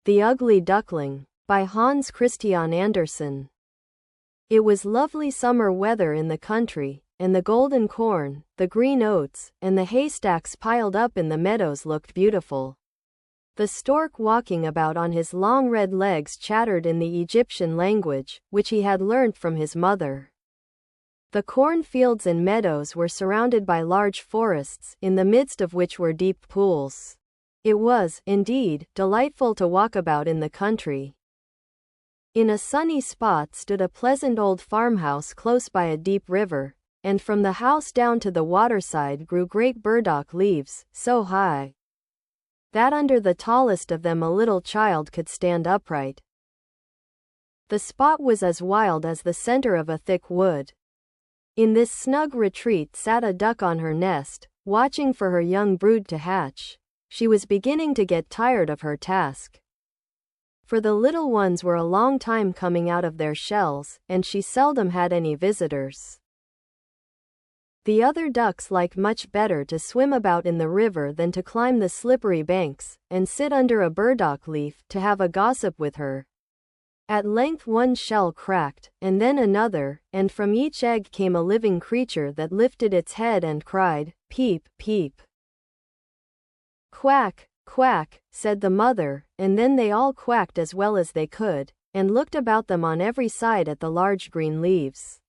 The Ugly Duckling, by Hans Christian Andersen. It was lovely summer weather in the country, and the golden corn, the green oats, and the haystacks piled up in the meadows looked beautiful. The stork walking about on his long red legs chattered in the Egyptian language, which he had learnt from his mother. The cornfields and meadows were surrounded by large forests, in the midst of which were deep pools. It was, indeed, delightful to walk about in the country. In a sunny spot stood a pleasant old farmhouse close by a deep river, and from the house down to the waterside grew great burdock leaves, so high that under the tallest of them a little child could stand upright. The spot was as wild as the center of a thick wood. In this snug retreat sat a duck on her nest, watching for her young brood to hatch. She was beginning to get tired of her task, for the little ones were a long time coming out of their shells, and she seldom had any visitors. The other ducks liked much better to swim about in the river than to climb the slippery banks, and sit under a burdock leaf to have a gossip with her. At length one shell cracked, and then another, and from each egg came a living creature that lifted its head and cried, "Peep, peep." "Quack, quack," said the mother, and then they all quacked as well as they could, and looked about them on every side at the large green leaves.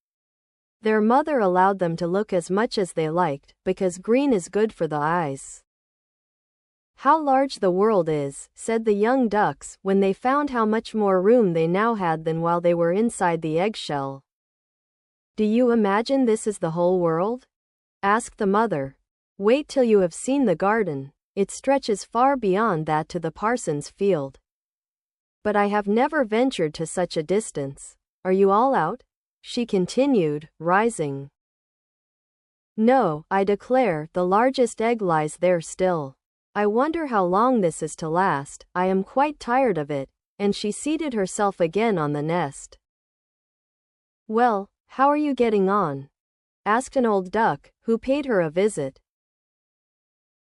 Their mother allowed them to look as much as they liked, because green is good for the eyes. "How large the world is," said the young ducks, when they found how much more room they now had than while they were inside the eggshell. "Do you imagine this is the whole world?" asked the mother. "Wait till you have seen the garden. It stretches far beyond that to the parson's field." "But I have never ventured to such a distance. Are you all out?" she continued, rising. "No, I declare, the largest egg lies there still. I wonder how long this is to last. I am quite tired of it," and she seated herself again on the nest. "Well, how are you getting on?" asked an old duck, who paid her a visit.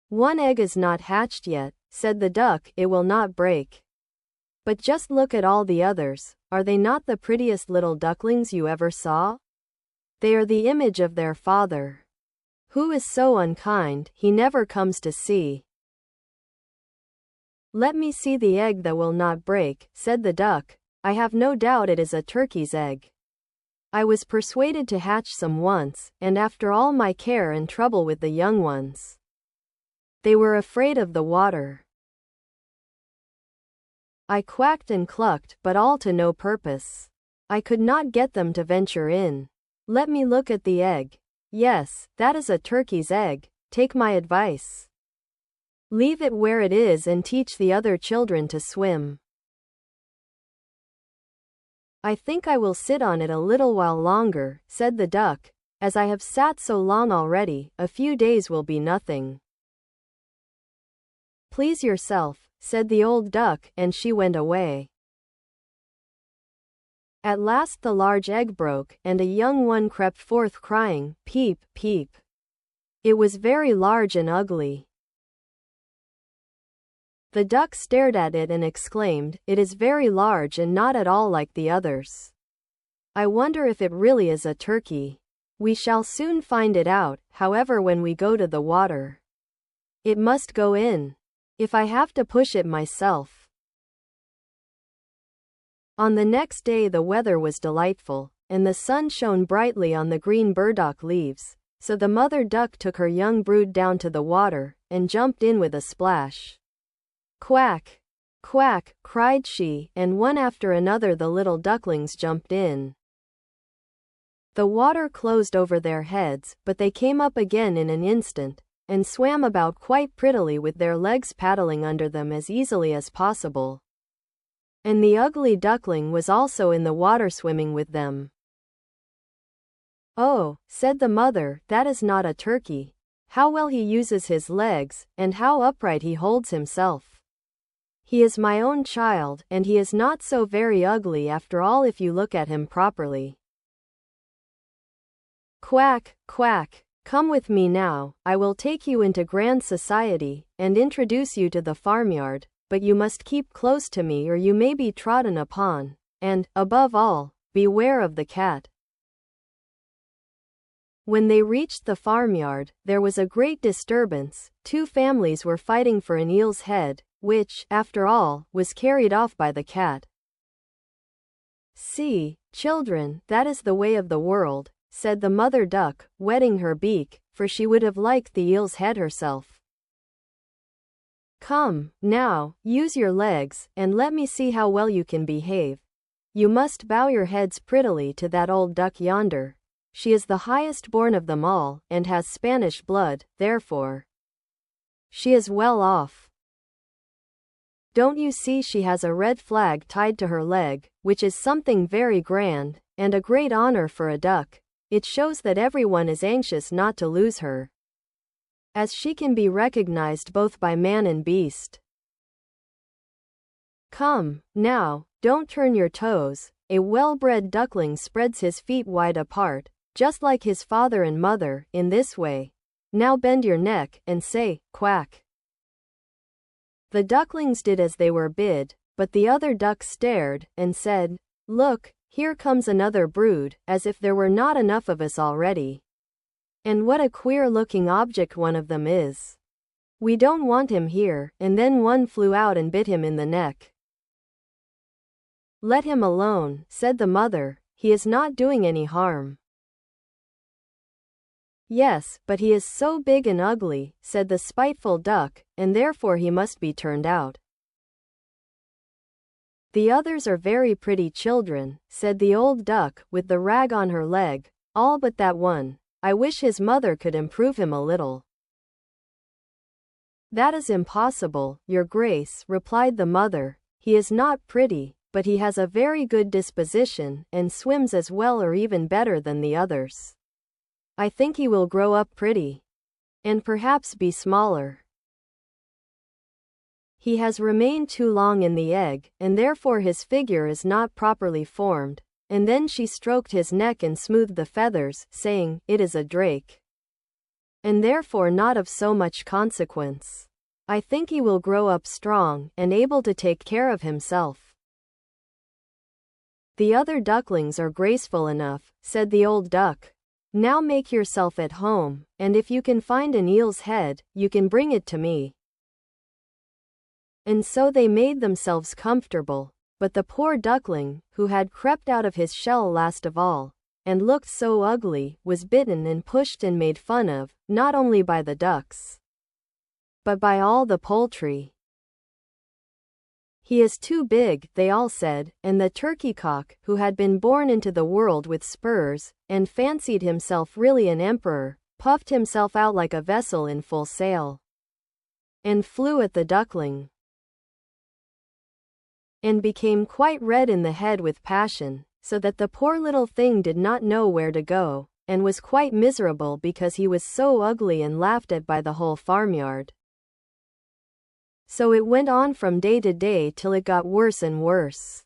"One egg is not hatched yet," said the duck, "it will not break. But just look at all the others. Are they not the prettiest little ducklings you ever saw? They are the image of their father, who is so unkind, he never comes to see." "Let me see the egg that will not break," said the duck. "I have no doubt it is a turkey's egg. I was persuaded to hatch some once, and after all my care and trouble with the young ones, they were afraid of the water. I quacked and clucked, but all to no purpose. I could not get them to venture in. Let me look at the egg. Yes, that is a turkey's egg. Take my advice. Leave it where it is and teach the other children to swim. I think I will sit on it a little while longer," said the duck. "As I have sat so long already, a few days will be nothing." "Please yourself," said the old duck, and she went away. At last the large egg broke, and a young one crept forth crying, "Peep, peep." It was very large and ugly. The duck stared at it and exclaimed, "It is very large and not at all like the others. I wonder if it really is a turkey. We shall soon find it out, however, when we go to the water. It must go in, if I have to push it myself." On the next day the weather was delightful, and the sun shone brightly on the green burdock leaves, so the mother duck took her young brood down to the water, and jumped in with a splash. "Quack! Quack!" cried she, and one after another the little ducklings jumped in. The water closed over their heads, but they came up again in an instant, and swam about quite prettily with their legs paddling under them as easily as possible. And the ugly duckling was also in the water swimming with them. "Oh," said the mother, "that is not a turkey. How well he uses his legs, and how upright he holds himself. He is my own child, and he is not so very ugly after all if you look at him properly. Quack, quack. Come with me now, I will take you into grand society, and introduce you to the farmyard, but you must keep close to me or you may be trodden upon, and, above all, beware of the cat." When they reached the farmyard, there was a great disturbance. Two families were fighting for an eel's head, which, after all, was carried off by the cat. "See, children, that is the way of the world," said the mother duck, wetting her beak, for she would have liked the eel's head herself. "Come, now, use your legs, and let me see how well you can behave. You must bow your heads prettily to that old duck yonder. She is the highest born of them all, and has Spanish blood, therefore she is well off. Don't you see she has a red flag tied to her leg, which is something very grand, and a great honor for a duck. It shows that everyone is anxious not to lose her, as she can be recognized both by man and beast. Come, now, don't turn your toes." A well-bred duckling spreads his feet wide apart, just like his father and mother, in this way. Now bend your neck, and say, "Quack." The ducklings did as they were bid, but the other ducks stared, and said, "Look, here comes another brood, as if there were not enough of us already. And what a queer-looking object one of them is. We don't want him here," and then one flew out and bit him in the neck. "Let him alone," said the mother, "he is not doing any harm." "Yes, but he is so big and ugly," said the spiteful duck, "and therefore he must be turned out." "The others are very pretty children," said the old duck, with the rag on her leg, "all but that one. I wish his mother could improve him a little." "That is impossible, your grace," replied the mother. "He is not pretty, but he has a very good disposition, and swims as well or even better than the others. I think he will grow up pretty, and perhaps be smaller. He has remained too long in the egg, and therefore his figure is not properly formed." And then she stroked his neck and smoothed the feathers, saying, "It is a drake, and therefore not of so much consequence. I think he will grow up strong, and able to take care of himself." "The other ducklings are graceful enough," said the old duck. "Now make yourself at home, and if you can find an eel's head, you can bring it to me." And so they made themselves comfortable, but the poor duckling, who had crept out of his shell last of all, and looked so ugly, was bitten and pushed and made fun of, not only by the ducks, but by all the poultry. "He is too big," they all said, and the turkey-cock, who had been born into the world with spurs, and fancied himself really an emperor, puffed himself out like a vessel in full sail, and flew at the duckling, and became quite red in the head with passion, so that the poor little thing did not know where to go, and was quite miserable because he was so ugly and laughed at by the whole farmyard. So it went on from day to day till it got worse and worse.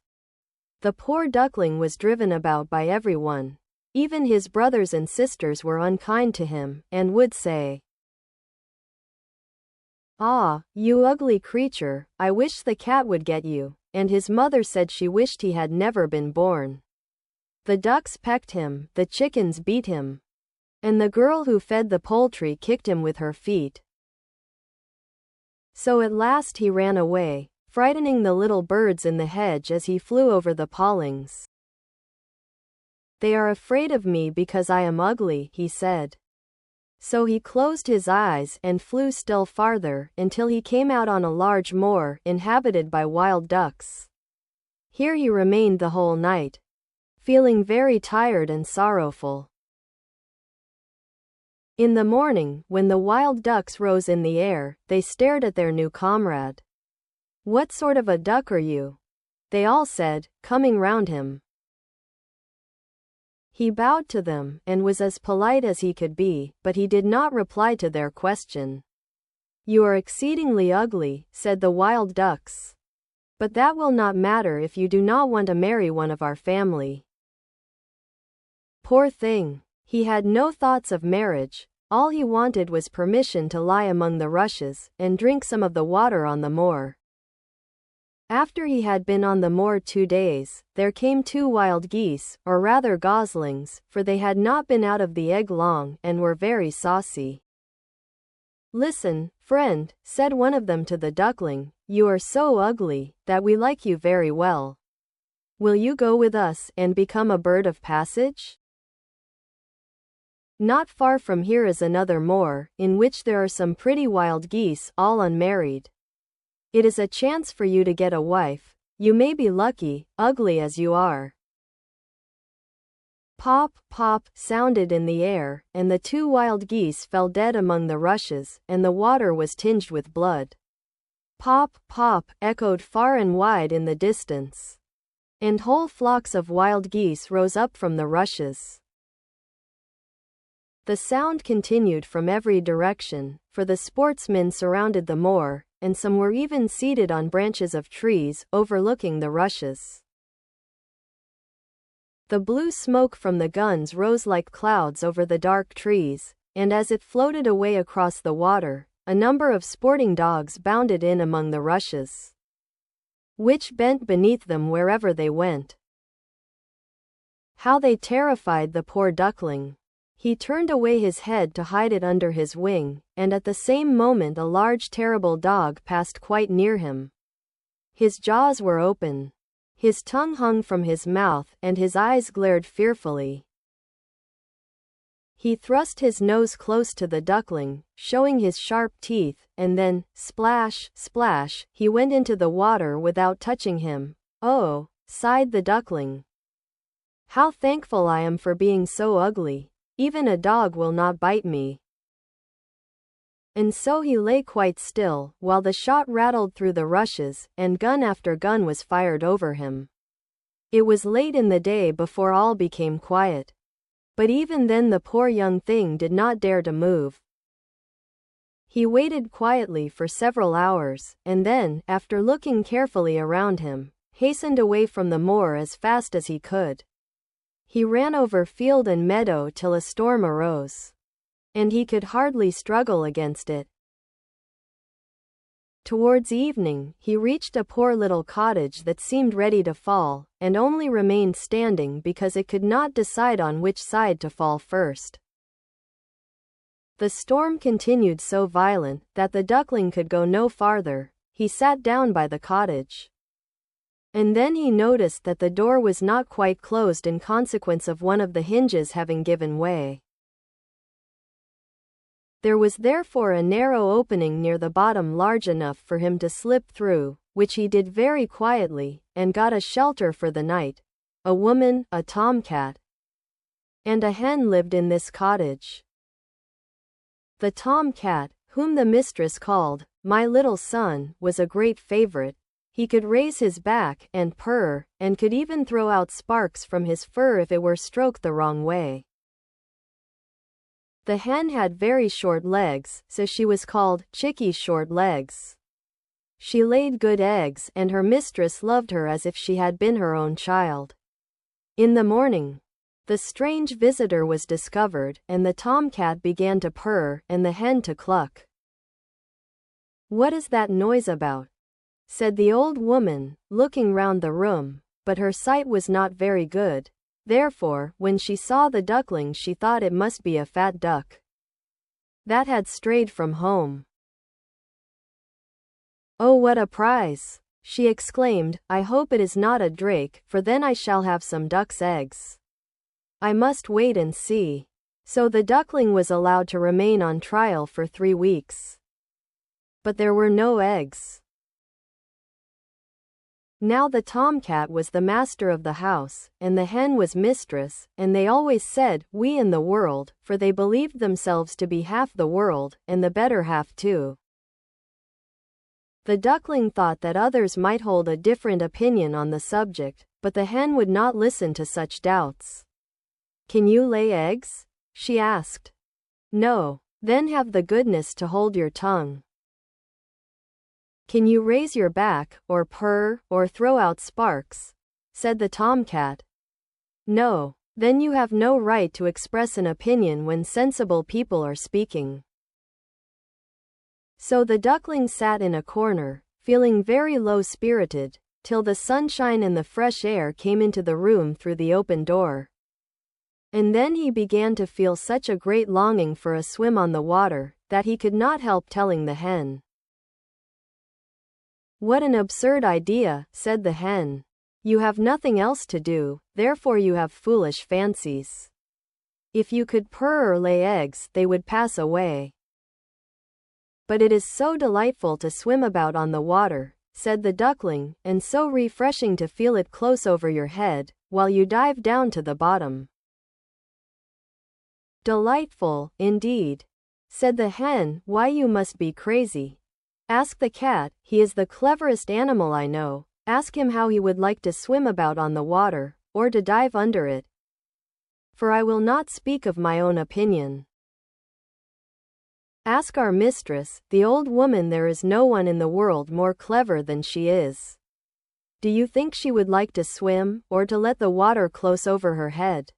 The poor duckling was driven about by everyone. Even his brothers and sisters were unkind to him, and would say, "Ah, you ugly creature, I wish the cat would get you," and his mother said she wished he had never been born. The ducks pecked him, the chickens beat him, and the girl who fed the poultry kicked him with her feet. So at last he ran away, frightening the little birds in the hedge as he flew over the paling. "They are afraid of me because I am ugly," he said. So he closed his eyes and flew still farther, until he came out on a large moor, inhabited by wild ducks. Here he remained the whole night, feeling very tired and sorrowful. In the morning, when the wild ducks rose in the air, they stared at their new comrade. "What sort of a duck are you?" they all said, coming round him. He bowed to them, and was as polite as he could be, but he did not reply to their question. "You are exceedingly ugly," said the wild ducks. "But that will not matter if you do not want to marry one of our family." Poor thing! He had no thoughts of marriage. All he wanted was permission to lie among the rushes, and drink some of the water on the moor. After he had been on the moor 2 days, there came 2 wild geese, or rather goslings, for they had not been out of the egg long, and were very saucy. "Listen, friend," said one of them to the duckling, "you are so ugly, that we like you very well. Will you go with us, and become a bird of passage? Not far from here is another moor, in which there are some pretty wild geese, all unmarried. It is a chance for you to get a wife. You may be lucky, ugly as you are." Pop, pop, sounded in the air, and the 2 wild geese fell dead among the rushes, and the water was tinged with blood. Pop, pop, echoed far and wide in the distance, and whole flocks of wild geese rose up from the rushes. The sound continued from every direction, for the sportsmen surrounded the moor, and some were even seated on branches of trees, overlooking the rushes. The blue smoke from the guns rose like clouds over the dark trees, and as it floated away across the water, a number of sporting dogs bounded in among the rushes, which bent beneath them wherever they went. How they terrified the poor duckling! He turned away his head to hide it under his wing, and at the same moment a large terrible dog passed quite near him. His jaws were open, his tongue hung from his mouth, and his eyes glared fearfully. He thrust his nose close to the duckling, showing his sharp teeth, and then, splash, splash, he went into the water without touching him. "Oh," sighed the duckling, "how thankful I am for being so ugly. Even a dog will not bite me." And so he lay quite still, while the shot rattled through the rushes, and gun after gun was fired over him. It was late in the day before all became quiet. But even then the poor young thing did not dare to move. He waited quietly for several hours, and then, after looking carefully around him, hastened away from the moor as fast as he could. He ran over field and meadow till a storm arose, and he could hardly struggle against it. Towards evening, he reached a poor little cottage that seemed ready to fall, and only remained standing because it could not decide on which side to fall first. The storm continued so violent that the duckling could go no farther. He sat down by the cottage, and then he noticed that the door was not quite closed in consequence of one of the hinges having given way. There was therefore a narrow opening near the bottom large enough for him to slip through, which he did very quietly, and got a shelter for the night. A woman, a tomcat, and a hen lived in this cottage. The tomcat, whom the mistress called "my little son," was a great favorite. He could raise his back and purr, and could even throw out sparks from his fur if it were stroked the wrong way. The hen had very short legs, so she was called Chickie Short Legs. She laid good eggs, and her mistress loved her as if she had been her own child. In the morning, the strange visitor was discovered, and the tomcat began to purr, and the hen to cluck. "What is that noise about?" said the old woman, looking round the room, but her sight was not very good. Therefore, when she saw the duckling, she thought it must be a fat duck that had strayed from home. "Oh, what a prize!" she exclaimed. "I hope it is not a drake, for then I shall have some duck's eggs. I must wait and see." So the duckling was allowed to remain on trial for 3 weeks. But there were no eggs. Now the tomcat was the master of the house, and the hen was mistress, and they always said, "we in the world," for they believed themselves to be half the world, and the better half too. The duckling thought that others might hold a different opinion on the subject, but the hen would not listen to such doubts. "Can you lay eggs?" she asked. "No." "Then have the goodness to hold your tongue." "Can you raise your back, or purr, or throw out sparks?" said the tomcat. "No." "Then you have no right to express an opinion when sensible people are speaking." So the duckling sat in a corner, feeling very low-spirited, till the sunshine and the fresh air came into the room through the open door. And then he began to feel such a great longing for a swim on the water, that he could not help telling the hen. "What an absurd idea," said the hen. "You have nothing else to do, therefore you have foolish fancies. If you could purr or lay eggs, they would pass away." "But it is so delightful to swim about on the water," said the duckling, "and so refreshing to feel it close over your head, while you dive down to the bottom." "Delightful, indeed," said the hen. "Why, you must be crazy. Ask the cat, he is the cleverest animal I know. Ask him how he would like to swim about on the water, or to dive under it. For I will not speak of my own opinion. Ask our mistress, the old woman. There is no one in the world more clever than she is. Do you think she would like to swim, or to let the water close over her head?"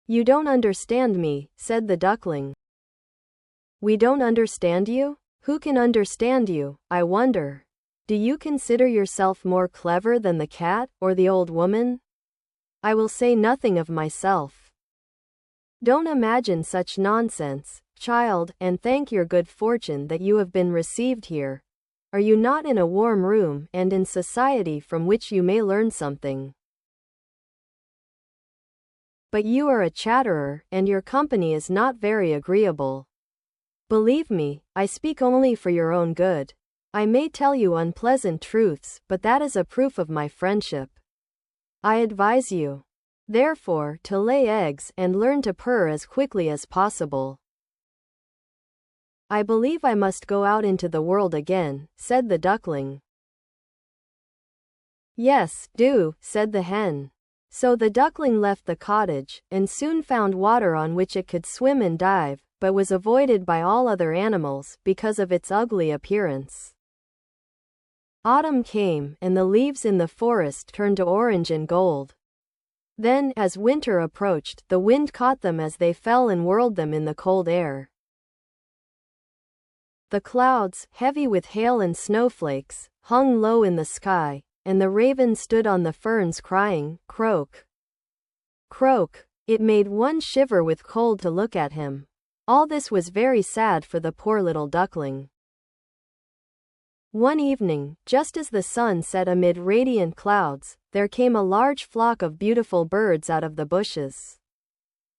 "You don't understand me," said the duckling. "We don't understand you? Who can understand you, I wonder? Do you consider yourself more clever than the cat, or the old woman? I will say nothing of myself. Don't imagine such nonsense, child, and thank your good fortune that you have been received here. Are you not in a warm room, and in society from which you may learn something? But you are a chatterer, and your company is not very agreeable. Believe me, I speak only for your own good. I may tell you unpleasant truths, but that is a proof of my friendship. I advise you, therefore, to lay eggs, and learn to purr as quickly as possible." "I believe I must go out into the world again," said the duckling. "Yes, do," said the hen. So the duckling left the cottage, and soon found water on which it could swim and dive, but was avoided by all other animals, because of its ugly appearance. Autumn came, and the leaves in the forest turned to orange and gold. Then, as winter approached, the wind caught them as they fell and whirled them in the cold air. The clouds, heavy with hail and snowflakes, hung low in the sky, and the raven stood on the ferns crying, "Croak! Croak!" It made one shiver with cold to look at him. All this was very sad for the poor little duckling. One evening, just as the sun set amid radiant clouds, there came a large flock of beautiful birds out of the bushes.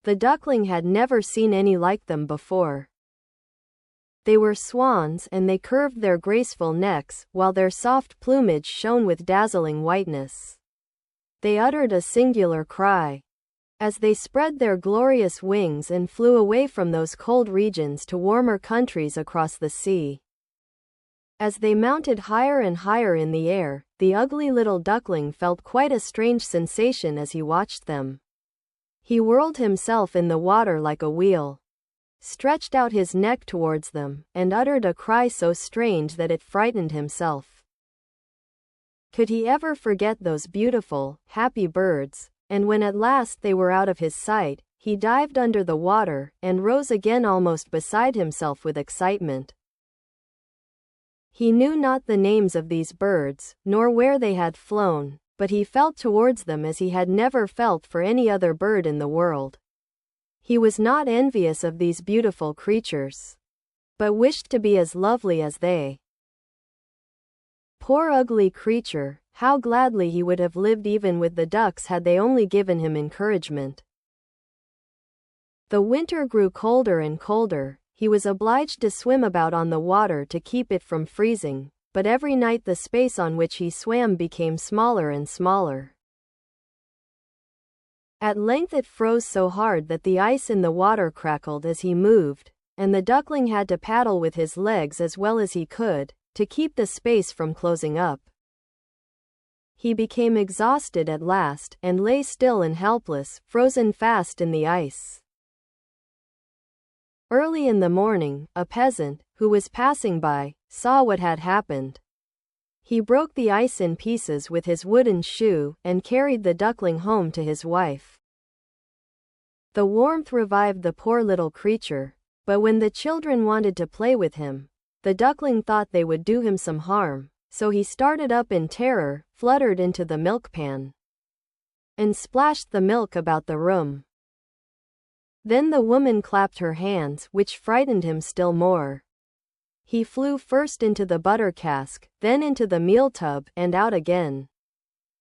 The duckling had never seen any like them before. They were swans, and they curved their graceful necks, while their soft plumage shone with dazzling whiteness. They uttered a singular cry as they spread their glorious wings and flew away from those cold regions to warmer countries across the sea. As they mounted higher and higher in the air, the ugly little duckling felt quite a strange sensation as he watched them. He whirled himself in the water like a wheel, stretched out his neck towards them, and uttered a cry so strange that it frightened himself. Could he ever forget those beautiful, happy birds? And when at last they were out of his sight, he dived under the water, and rose again almost beside himself with excitement. He knew not the names of these birds, nor where they had flown, but he felt towards them as he had never felt for any other bird in the world. He was not envious of these beautiful creatures, but wished to be as lovely as they. Poor ugly creature, how gladly he would have lived even with the ducks had they only given him encouragement. The winter grew colder and colder. He was obliged to swim about on the water to keep it from freezing, but every night the space on which he swam became smaller and smaller. At length it froze so hard that the ice in the water crackled as he moved, and the duckling had to paddle with his legs as well as he could, to keep the space from closing up. He became exhausted at last, and lay still and helpless, frozen fast in the ice. Early in the morning, a peasant, who was passing by, saw what had happened. He broke the ice in pieces with his wooden shoe, and carried the duckling home to his wife. The warmth revived the poor little creature, but when the children wanted to play with him, the duckling thought they would do him some harm, so he started up in terror, fluttered into the milk pan, and splashed the milk about the room. Then the woman clapped her hands, which frightened him still more. He flew first into the butter cask, then into the meal tub, and out again.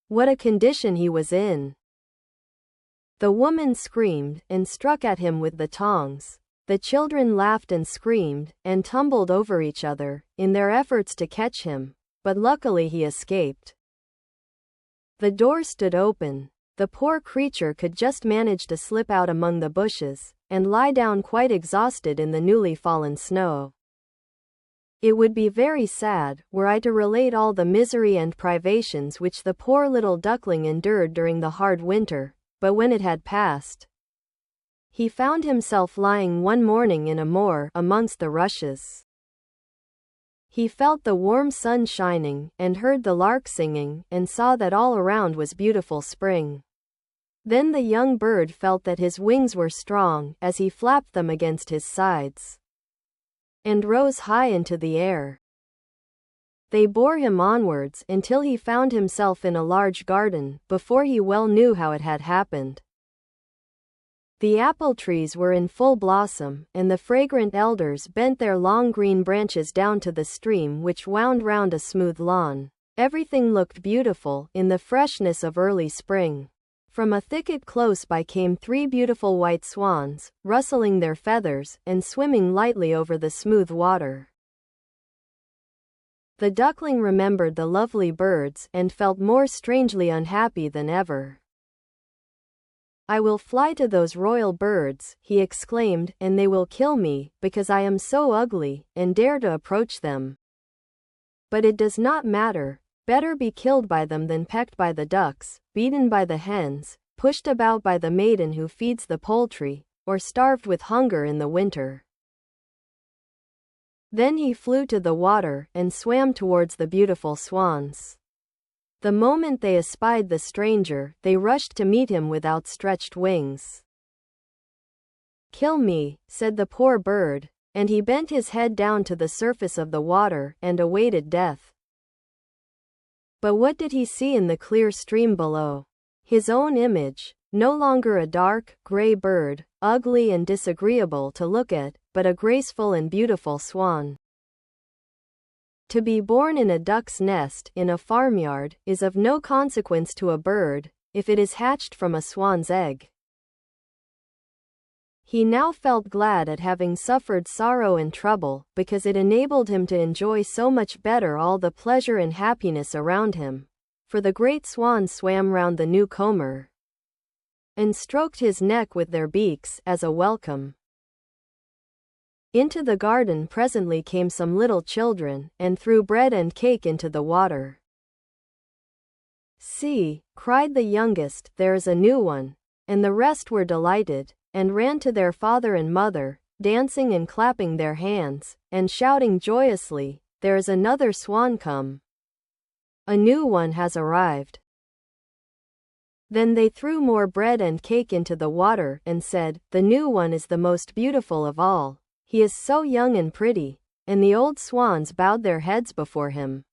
What a condition he was in! The woman screamed, and struck at him with the tongs. The children laughed and screamed, and tumbled over each other, in their efforts to catch him, but luckily he escaped. The door stood open. The poor creature could just manage to slip out among the bushes, and lie down quite exhausted in the newly fallen snow. It would be very sad, were I to relate all the misery and privations which the poor little duckling endured during the hard winter, but when it had passed, he found himself lying one morning in a moor amongst the rushes. He felt the warm sun shining, and heard the lark singing, and saw that all around was beautiful spring. Then the young bird felt that his wings were strong, as he flapped them against his sides, and rose high into the air. They bore him onwards until he found himself in a large garden, before he well knew how it had happened. The apple trees were in full blossom, and the fragrant elders bent their long green branches down to the stream which wound round a smooth lawn. Everything looked beautiful, in the freshness of early spring. From a thicket close by came 3 beautiful white swans, rustling their feathers, and swimming lightly over the smooth water. The duckling remembered the lovely birds, and felt more strangely unhappy than ever. "I will fly to those royal birds," he exclaimed, "and they will kill me, because I am so ugly, and dare to approach them. But it does not matter. Better be killed by them than pecked by the ducks, beaten by the hens, pushed about by the maiden who feeds the poultry, or starved with hunger in the winter." Then he flew to the water, and swam towards the beautiful swans. The moment they espied the stranger, they rushed to meet him with outstretched wings. "Kill me," said the poor bird, and he bent his head down to the surface of the water, and awaited death. But what did he see in the clear stream below? His own image, no longer a dark, gray bird, ugly and disagreeable to look at, but a graceful and beautiful swan. To be born in a duck's nest, in a farmyard, is of no consequence to a bird, if it is hatched from a swan's egg. He now felt glad at having suffered sorrow and trouble, because it enabled him to enjoy so much better all the pleasure and happiness around him. For the great swans swam round the newcomer, and stroked his neck with their beaks, as a welcome. Into the garden presently came some little children, and threw bread and cake into the water. "See," cried the youngest, "there is a new one." And the rest were delighted, and ran to their father and mother, dancing and clapping their hands, and shouting joyously, "There is another swan come. A new one has arrived." Then they threw more bread and cake into the water, and said, "The new one is the most beautiful of all. He is so young and pretty." And the old swans bowed their heads before him.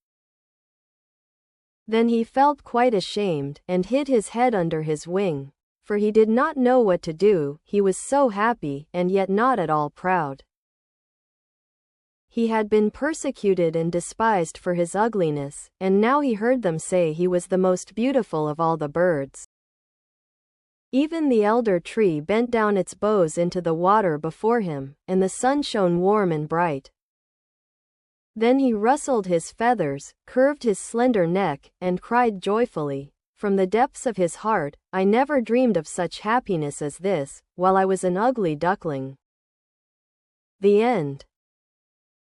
Then he felt quite ashamed, and hid his head under his wing, for he did not know what to do. He was so happy, and yet not at all proud. He had been persecuted and despised for his ugliness, and now he heard them say he was the most beautiful of all the birds. Even the elder tree bent down its boughs into the water before him, and the sun shone warm and bright. Then he rustled his feathers, curved his slender neck, and cried joyfully, from the depths of his heart, "I never dreamed of such happiness as this, while I was an ugly duckling." The end.